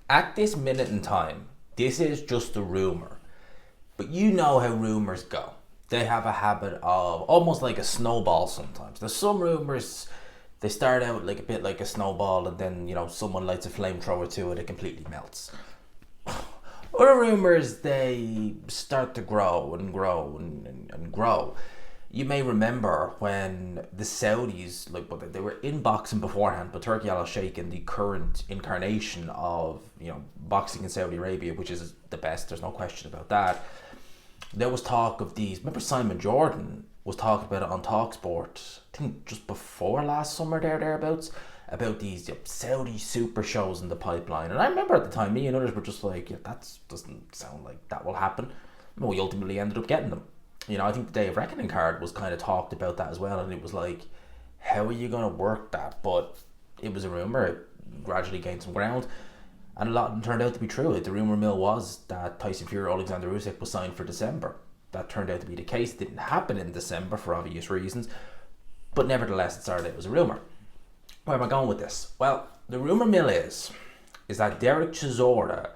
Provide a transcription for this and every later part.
At this minute in time, this is just a rumor. But you know how rumors go. They have a habit of almost like a snowball sometimes. There's some rumors, they start out like a bit like a snowball, and then, someone lights a flamethrower to it, it completely melts. Other rumors, they start to grow and grow and grow. You may remember when the Saudis, but they were in boxing beforehand, but Turkey Al Sheikh, in the current incarnation of boxing in Saudi Arabia, which is the best, there's no question about that. There was talk of these. Remember Simon Jordan was talking about it on Talksport, I think just before last summer, thereabouts, about these Saudi super shows in the pipeline. And I remember at the time, me and others were just like, yeah, that doesn't sound like that will happen. And we ultimately ended up getting them. I think the Day of Reckoning card was kind of talked about that as well, and it was like, how are you going to work that? But it was a rumour, it gradually gained some ground, and a lot of them turned out to be true. The rumour mill was that Tyson Fury Alexander Usyk was signed for December. That turned out to be the case. It didn't happen in December for obvious reasons, but nevertheless it started out as a rumour. Where am I going with this? Well, the rumour mill is that Derek Chisora.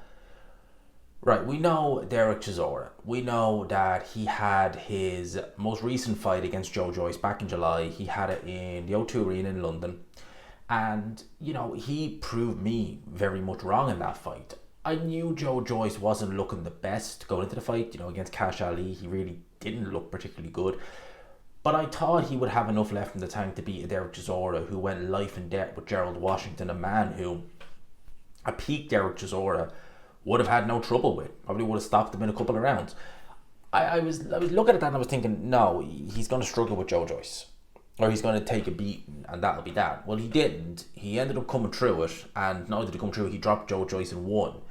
Right, we know Derek Chisora. We know that he had his most recent fight against Joe Joyce back in July. He had it in the O2 Arena in London. And, he proved me very much wrong in that fight. I knew Joe Joyce wasn't looking the best going into the fight. Against Cash Ali, he really didn't look particularly good. But I thought he would have enough left in the tank to beat a Derek Chisora who went life and death with Gerald Washington, a man who, a peak Derek Chisora, would have had no trouble with. Probably would have stopped him in a couple of rounds. I was looking at that and I was thinking, no, he's going to struggle with Joe Joyce. Or he's going to take a beating and that'll be that. Well, he didn't. He ended up coming through it, and not only did he come through, he dropped Joe Joyce and won.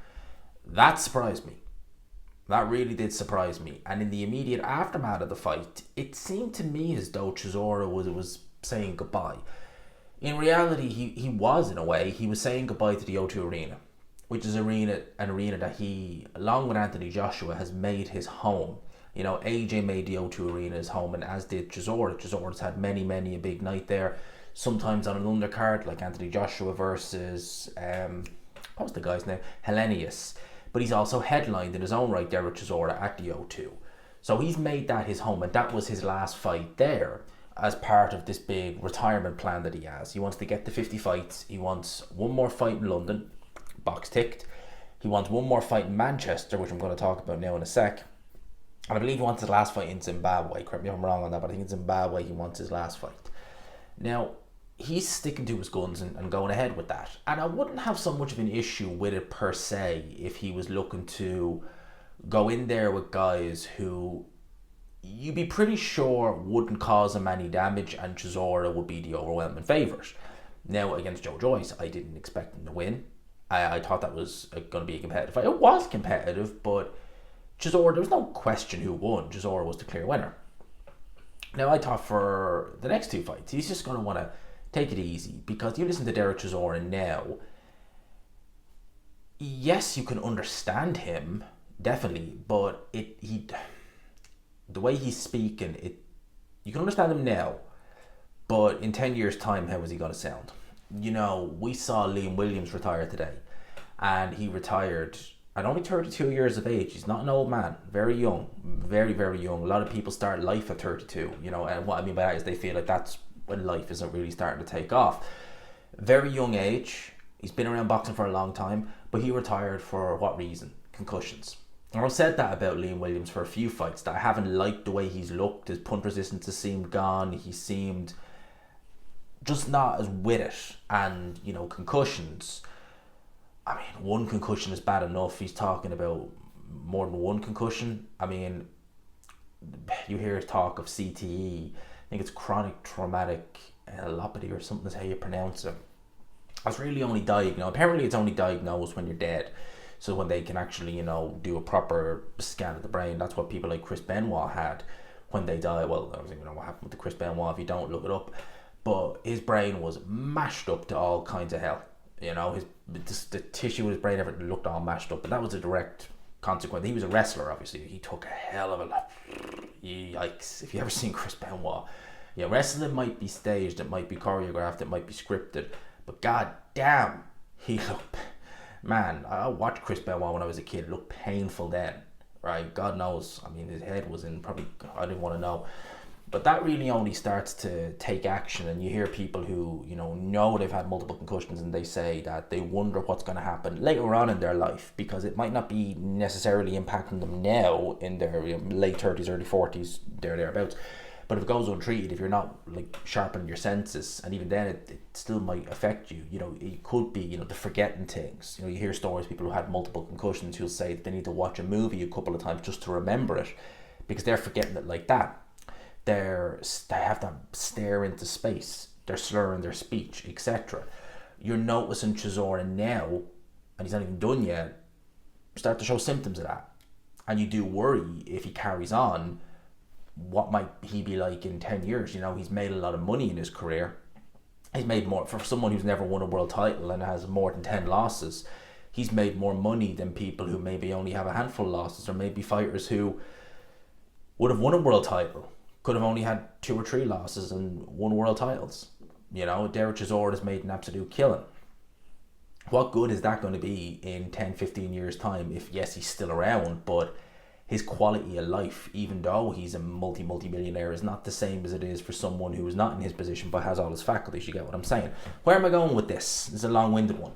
That surprised me. That really did surprise me. And in the immediate aftermath of the fight, it seemed to me as though Chisora was saying goodbye. In reality, he was, in a way, he was saying goodbye to the O2 Arena, which is an arena that he, along with Anthony Joshua, has made his home. AJ made the O2 Arena his home, and as did Chisora. Chisora's had many a big night there, sometimes on an undercard, like Anthony Joshua versus, what was the guy's name? Hellenius. But he's also headlined in his own right, Derek Chisora, at the O2. So he's made that his home, and that was his last fight there as part of this big retirement plan that he has. He wants to get to 50 fights. He wants one more fight in London, box ticked. He wants one more fight in Manchester, which I'm going to talk about now in a sec. And I believe he wants his last fight in Zimbabwe. Correct me if I'm wrong on that, but I think in Zimbabwe he wants his last fight. Now, he's sticking to his guns and going ahead with that. And I wouldn't have so much of an issue with it per se if he was looking to go in there with guys who you'd be pretty sure wouldn't cause him any damage, and Chisora would be the overwhelming favourite. Now, against Joe Joyce, I didn't expect him to win. I thought that was going to be a competitive fight. It was competitive, but Chisora, there was no question who won. Chisora was the clear winner. Now, I thought for the next two fights, he's just going to want to take it easy, because you listen to Derek Chisora now, yes, you can understand him, definitely, but the way he's speaking, you can understand him now, but in 10 years' time, how is he going to sound? We saw Liam Williams retire today, and he retired at only 32 years of age. He's not an old man, very young, very, very young. A lot of people start life at 32, and what I mean by that is they feel like that's when life isn't really starting to take off. Very young age. He's been around boxing for a long time, but he retired for what reason? Concussions. And I've said that about Liam Williams for a few fights, that I haven't liked the way he's looked. His punch resistance has seemed gone. He seemed just not as with it. And, concussions. I mean, one concussion is bad enough. He's talking about more than one concussion. I mean, you hear talk of CTE. I think it's chronic traumatic encephalopathy or something is how you pronounce it. It's really only diagnosed. Apparently it's only diagnosed when you're dead. So when they can actually, do a proper scan of the brain. That's what people like Chris Benoit had when they died. Well, I don't even know what happened with the Chris Benoit. If you don't, look it up. But his brain was mashed up to all kinds of hell. The tissue of his brain, everything looked all mashed up. But that was a direct consequence. He was a wrestler, obviously. He took a hell of a lot. Yikes. If you ever seen Chris Benoit. Yeah, wrestling might be staged, it might be choreographed, it might be scripted. But god damn, he looked Man, I watched Chris Benoit when I was a kid. It looked painful then, right? God knows. I mean, his head was in probably, I didn't want to know. But that really only starts to take action, and you hear people who, know they've had multiple concussions, and they say that they wonder what's going to happen later on in their life, because it might not be necessarily impacting them now in their late 30s, early 40s, thereabouts. But if it goes untreated, if you're not like sharpening your senses, and even then it still might affect you. It could be, the forgetting things. You hear stories, people who had multiple concussions who'll say that they need to watch a movie a couple of times just to remember it, because they're forgetting it like that. They have to stare into space. They're slurring their speech, etc. You're noticing Chisora now, and he's not even done yet, start to show symptoms of that. And you do worry, if he carries on, what might he be like in 10 years? He's made a lot of money in his career. He's made more, for someone who's never won a world title and has more than 10 losses, he's made more money than people who maybe only have a handful of losses, or maybe fighters who would have won a world title, could have only had 2 or 3 losses and won world titles. Derek Chisora has made an absolute killing. What good is that going to be in 10, 15 years time if, yes, he's still around, but his quality of life, even though he's a multi-millionaire, is not the same as it is for someone who is not in his position but has all his faculties. You get what I'm saying? Where am I going with this? This is a long-winded one.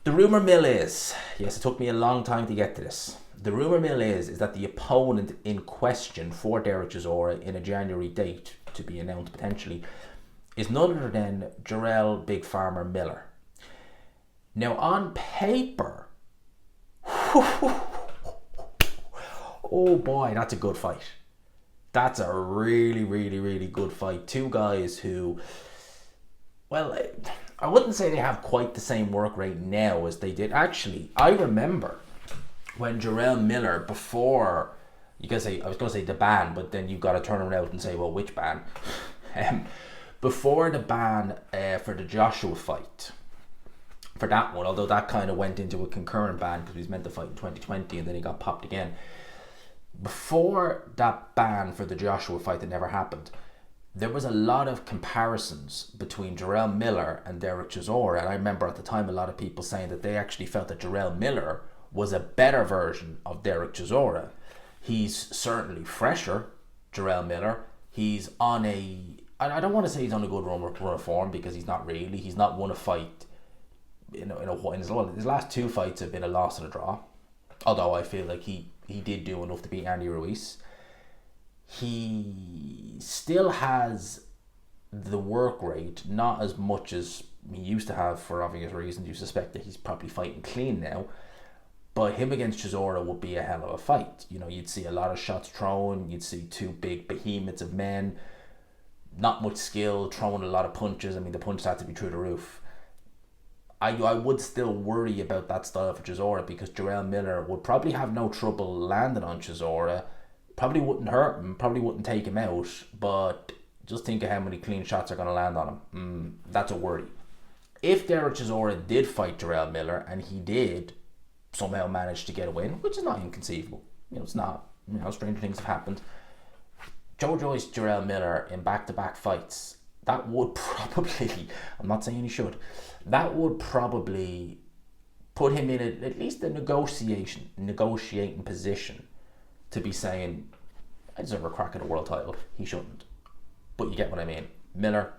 The rumour mill is, yes, it took me a long time to get to this. The rumour mill is that the opponent in question for Derek Chisora in a January date, to be announced potentially, is none other than Jarrell Big Farmer Miller. Now, on paper, oh boy, that's a good fight. That's a really, really, really good fight. 2 guys who, well, I wouldn't say they have quite the same work rate now as they did. Actually, I remember when Jarrell Miller, before, I was going to say the ban, but then you've got to turn around and say, well, which ban? Before the ban for the Joshua fight, for that one, although that kind of went into a concurrent ban because he was meant to fight in 2020 and then he got popped again. Before that ban for the Joshua fight that never happened, there was a lot of comparisons between Jarrell Miller and Derek Chisora, and I remember at the time a lot of people saying that they actually felt that Jarrell Miller was a better version of Derek Chisora. He's certainly fresher, Jarrell Miller. He's on I don't want to say he's on a good run of form, because he's not really. He's not won a fight in his last 2 fights have been a loss and a draw. Although I feel like he did do enough to beat Andy Ruiz. He still has the work rate, not as much as he used to have for obvious reasons. You suspect that he's probably fighting clean now. But him against Chisora would be a hell of a fight. You'd see a lot of shots thrown. You'd see 2 big behemoths of men. Not much skill, throwing a lot of punches. I mean, the punches had to be through the roof. I would still worry about that style for Chisora, because Jarrell Miller would probably have no trouble landing on Chisora. Probably wouldn't hurt him, probably wouldn't take him out, but just think of how many clean shots are going to land on him. That's a worry. If Derek Chisora did fight Jarrell Miller, and he did somehow manage to get a win, which is not inconceivable, it's not, stranger things have happened. Joe Joyce, Jarrell Miller in back-to-back fights, that would probably, I'm not saying he should, that would probably put him in at least a negotiating position to be saying, I deserve a crack at a world title. He shouldn't. But you get what I mean. Miller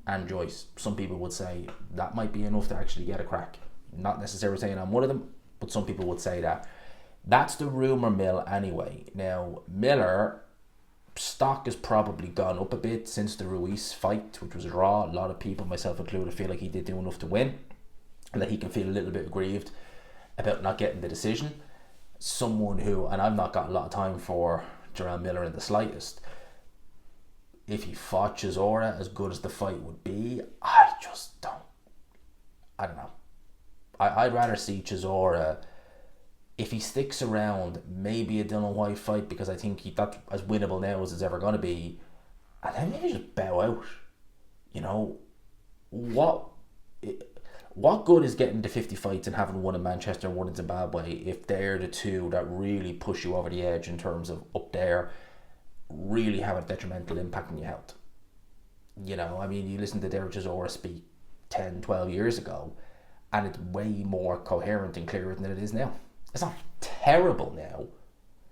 and Joyce, some people would say that might be enough to actually get a crack. Not necessarily saying I'm one of them, but some people would say that. That's the rumour mill anyway. Now, Miller stock has probably gone up a bit since the Ruiz fight, which was a draw. A lot of people, myself included, feel like he did do enough to win, and that he can feel a little bit aggrieved about not getting the decision. Someone who, and I've not got a lot of time for Jarrell Miller in the slightest, if he fought Chisora, as good as the fight would be, I don't know. I'd rather see Chisora, if he sticks around, maybe a Dylan White fight, because I think that's as winnable now as it's ever going to be, and then maybe just bow out. What good is getting to 50 fights and having one in Manchester and one in Zimbabwe if they're the 2 that really push you over the edge in terms of up there, really have a detrimental impact on your health? I mean, you listen to Derek Chisora speak 10, 12 years ago, and it's way more coherent and clearer than it is now. It's not terrible now.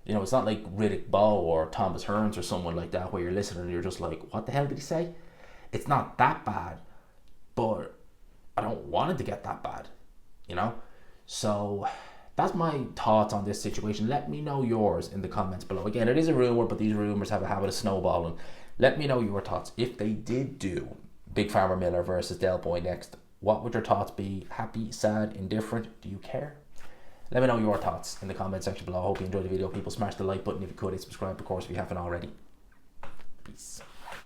You know, it's not like Riddick Bowe or Thomas Hearns or someone like that where you're listening and you're just like, what the hell did he say? It's not that bad, but I don't want it to get that bad, you know? So that's my thoughts on this situation. Let me know yours in the comments below. Again, it is a rumor, but these rumors have a habit of snowballing. Let me know your thoughts. If they did do Big Farmer Miller versus Del Boy next, what would your thoughts be? Happy, sad, indifferent? Do you care? Let me know your thoughts in the comment section below. I hope you enjoyed the video. People, smash the like button if you could. And subscribe, of course, if you haven't already. Peace.